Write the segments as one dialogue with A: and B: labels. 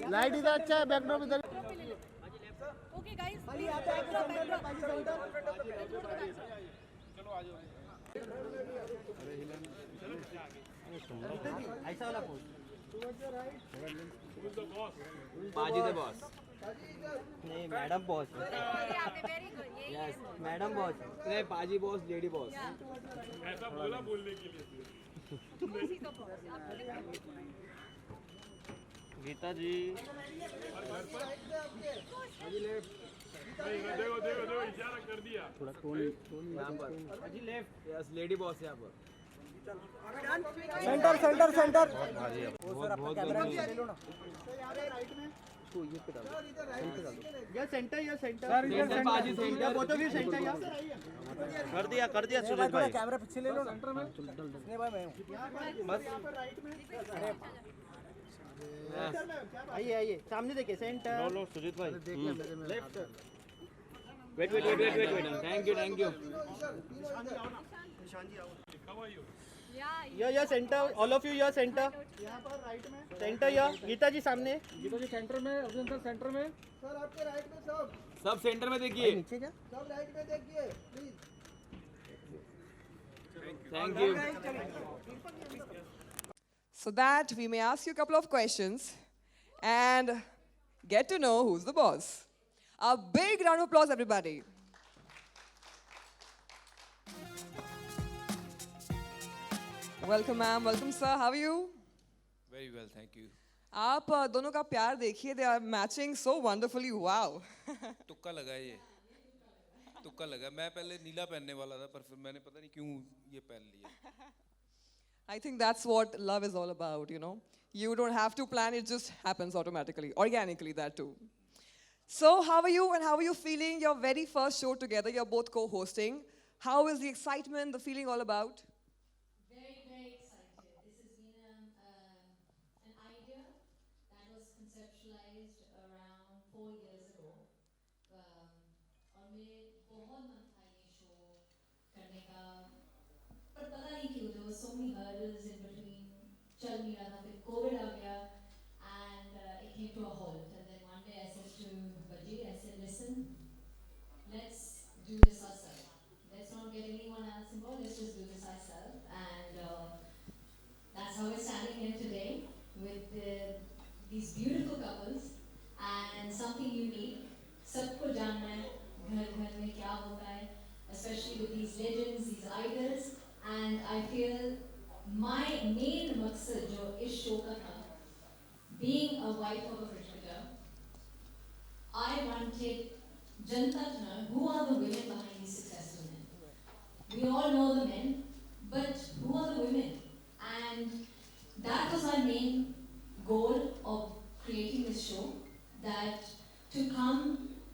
A: Light इधर अच्छा है, बैकड्रॉप इधर।
B: ओके गाइस, बैकड्रॉप
C: चलो आ जाओ।
A: ऐसा वाला पोज।
D: पाजी द बॉस। नहीं, madam boss.
B: Very good.
D: Yes, madam boss. नहीं, पाजी बॉस, लेडी बॉस।
C: ऐसा बोला बोलने के लिए।
D: गीता जी।
C: देखो देखो देखो इशारा कर दिया।
A: थोड़ा टोन
D: यहाँ पर। पाजी लेफ्ट। यस, लेडी बॉस यहाँ पर।
A: Centre centre centre.
D: बहुत भारी है। बहुत
A: कैमरा ले लो ना। तो ये पे डालो, सेंटर डालो। ये सेंटर
D: सेंटर पाजी centre.
A: Both of you centre या
D: कर दिया सुरेश भाई।
A: कैमरा पीछे ले लो ना। सेंटर में कितने भाई मैं हूं बस। अरे आइए आइए, सामने देखिए सेंटर।
D: लो सुजीत भाई।
A: देख ले मेरे में लेफ्ट।
D: वेट। Thank you.
A: या सेंटर, ऑल ऑफ यू या सेंटर। यहाँ पर राइट में सेंटर या गीता जी सामने। गीता जी सेंटर में, अर्जुन सर सेंटर में। सर आपके राइट में
D: सब सेंटर में देखिए।
A: नीचे क्या? सब राइट में देखिए please.
D: Thank you.
E: So that we may ask you a couple of questions and get to know who's the boss. A big round of applause, everybody. Welcome, ma'am. Welcome, sir. How are you?
C: Very well, thank you.
E: आप दोनों का प्यार देखिए. They are matching so wonderfully. Wow.
C: तुक्का लगा ये। तुक्का लगा। मैं पहले नीला पहनने वाला था, पर फिर मैंने पता नहीं क्यों ये पहन लिया।
E: I think that's what love is all about, you know. You don't have to plan, it just happens automatically, organically, that too. So, how are you and how are you feeling? Your very first show together, you're both co-hosting. How is the excitement, the feeling all about?
F: Very, very excited. This has been an idea that was conceptualized around 4 years ago. और मेरे बहुत मन था ये show करने का, पर पता नहीं क्यों there were so many hurdles in between. चल नहीं रहा था, फिर कोविड आ गया and it came to a halt. And then one day I said to Baji, I said, listen, let's do this ourselves. Let's not get anyone else involved. Let's just do this ourselves. And that's how we're standing here today with these beautiful couples and something unique. सबको जानना है घर घर में क्या होता है, especially with these legends, these idols. And I feel my main मकसद जो इस शो का था, being a wife of a cricketer, I wanted Janata to know who are the women behind these successful men. We all know the men, but who are the women? And that was my main goal of creating this show, that to come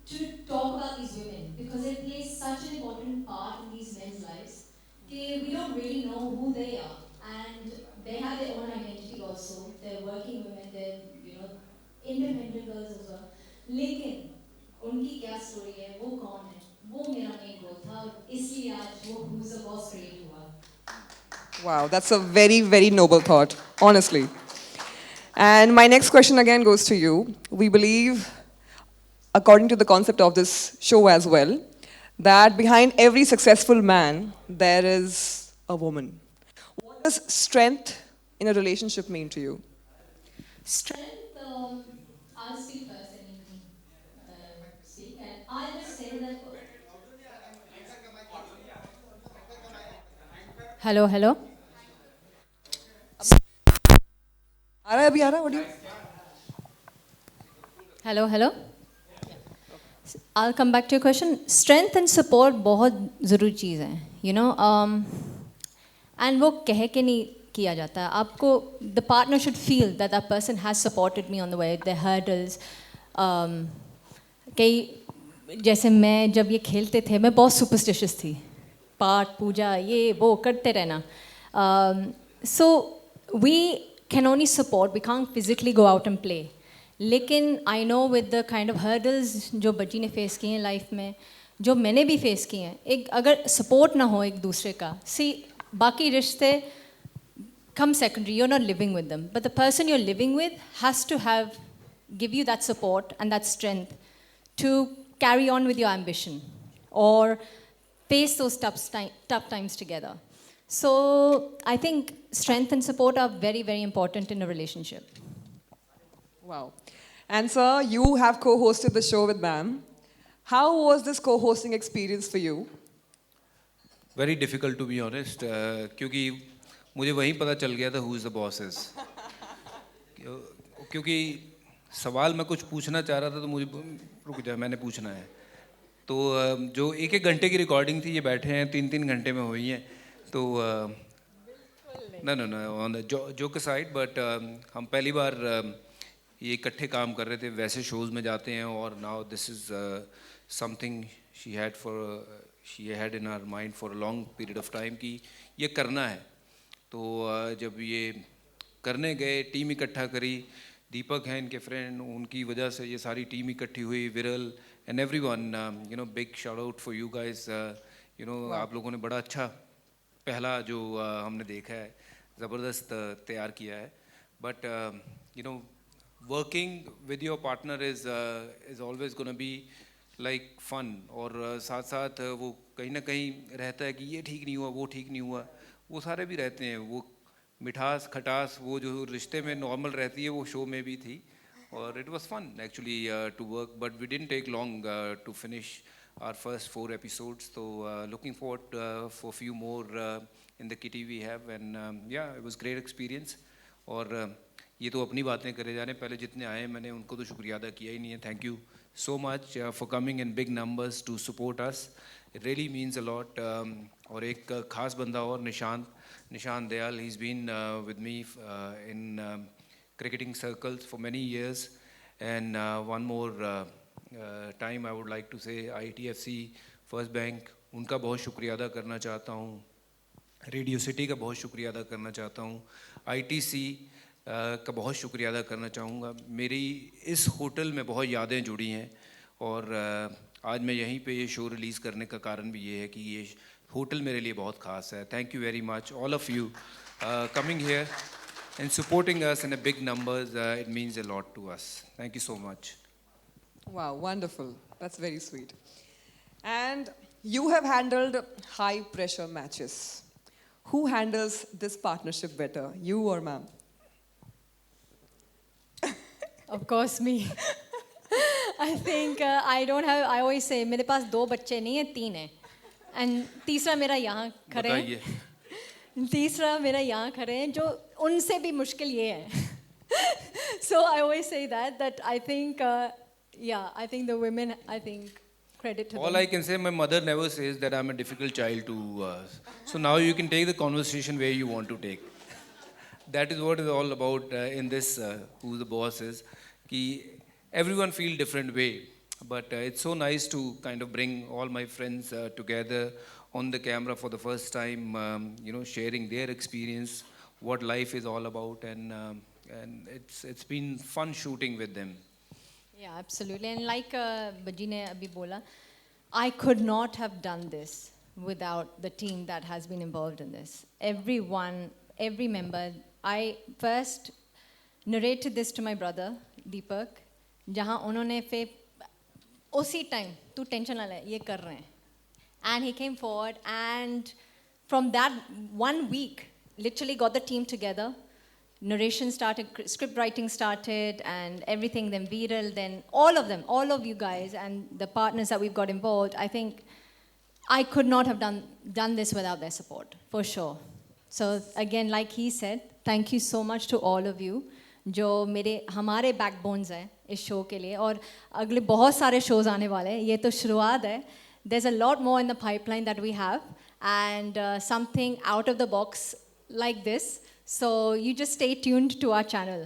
F: to talk about these women, because they play such an important part in these men's lives. We don't really know who they are, and they have their own identity also. They're working women, they're independent girls as well. लेकिन उनकी क्या story है, वो कौन है, वो मेरा main goal था, और इसलिए आज वो Who's the Boss क्रिएट हुआ.
E: Wow, that's a very, very noble thought, honestly. And my next question again goes to you. We believe, according to the concept of this show as well, that behind every successful man, there is a woman. What does strength in a relationship mean to you?
F: Strength, I'll speak first and you can speak. And I'll just say that. Hello.
E: आ रहा है? What do you?
F: Hello. I'll come back to your question. Strength and support बहुत ज़रूरी चीज़ है, and वो कह के नहीं किया जाता. आपको the partner should feel that that person has supported me on the way, the hurdles. कई जैसे मैं जब ये खेलते थे, मैं बहुत superstitious थी. पाठ पूजा ये वो करते रहना. So we can only support. We can't physically go out and play. लेकिन I know with the kind of hurdles जो बच्ची ने face किए हैं life में, जो मैंने भी face किए हैं, एक अगर support ना हो एक दूसरे का, see
B: बाकी रिश्ते come secondary. You're not living with them, but the person you're living with has to give you that support and that strength to carry on with your ambition or face those tough times together. So I think strength and support are very, very important in a relationship.
E: Wow. And sir, you have co-hosted the show with ma'am. How was this co-hosting experience for you?
C: Very difficult to be honest क्योंकि मुझे वहीं पता चल गया था who is the bosses, क्योंकि सवाल मैं कुछ पूछना चाह रहा था तो मुझे रुक जा मैंने पूछना है, तो जो एक एक घंटे की रिकॉर्डिंग थी ये बैठे हैं 3-3 घंटे में हुई है, तो no on the joke side, but हम पहली बार ये इकट्ठे काम कर रहे थे, वैसे शोज़ में जाते हैं और now this is something she had in our mind for a long period of time कि ये करना है। तो जब ये करने गए, टीम इकट्ठा करी, दीपक हैं इनके फ्रेंड, उनकी वजह से ये सारी टीम इकट्ठी हुई, विरल and everyone, you know big shout out for you guys, you know आप लोगों ने बड़ा अच्छा पहला जो हमने देखा है ज़बरदस्त तैयार किया है, but you know working with your partner is always gonna be like fun, और साथ साथ वो कहीं ना कहीं रहता है कि ये ठीक नहीं हुआ, वो ठीक नहीं हुआ, वो सारे भी रहते हैं, वो मिठास खटास वो जो रिश्ते में नॉर्मल रहती है वो शो में भी थी, और it was fun actually to work, but we didn't take long to finish our first 4 episodes, तो looking forward for few more in the kitty we have, and yeah it was great experience. और ये तो अपनी बातें करे जा रहे हैं, पहले जितने आए मैंने उनको तो शुक्रिया अदा किया ही नहीं है। Thank you so much for coming in big numbers to support us. It really means a lot. और एक खास बंदा और निशान Dayal, he's been with me in cricketing circles for many years, and one more time I would like to say ITFC, First Bank, उनका बहुत शुक्रिया अदा करना चाहता हूँ, रेडियो सिटी का बहुत शुक्रिया अदा करना चाहता हूँ, ITC का बहुत शुक्रिया अदा करना चाहूँगा। मेरी इस होटल में बहुत यादें जुड़ी हैं, और आज मैं यहीं पे ये शो रिलीज़ करने का कारण भी ये है कि ये होटल मेरे लिए बहुत ख़ास है। Thank you very much all of you coming here and supporting us in a big numbers, it means a lot to us. Thank you so much.
E: Wow, wonderful. That's very sweet. And you have handled high pressure matches. Who handles this partnership better, you or ma'am?
B: Of course, me. I think I always say मेरे पास 2 बच्चे नहीं है, 3 हैं, and तीसरा मेरा यहाँ खड़े हैं, तीसरा मेरा यहाँ खड़े हैं, जो उनसे भी मुश्किल ये है। So I always say that I think I think the women, I think credit to them.
C: All I can say, my mother never says that I'm a difficult child to, so now you can take the conversation where you want to take. That is what is all about in this Who the Boss is. Ki everyone feel different way, but it's so nice to kind of bring all my friends together on the camera for the first time, you know, sharing their experience, what life is all about, and it's been fun shooting with them.
B: Yeah, absolutely. And like Baji ne abhi bola, I could not have done this without the team that has been involved in this. Everyone, every member. I first narrated this to my brother, Deepak, जहाँ उन्होंने फिर उसी time तू tension ना ले ये कर रहे हैं, and he came forward, and from that 1 week literally got the team together, narration started, script writing started, and everything, then Viral, then all of them, all of you guys and the partners that we've got involved. I think I could not have done this without their support, for sure. So again, like he said, thank you so much to all of you जो हमारे backbones हैं इस show के लिए, और अगले बहुत सारे शोज आने वाले हैं, ये तो शुरुआत है. There's a lot more in the pipeline that we have, and something out of the box like this. So you just stay tuned to our channel.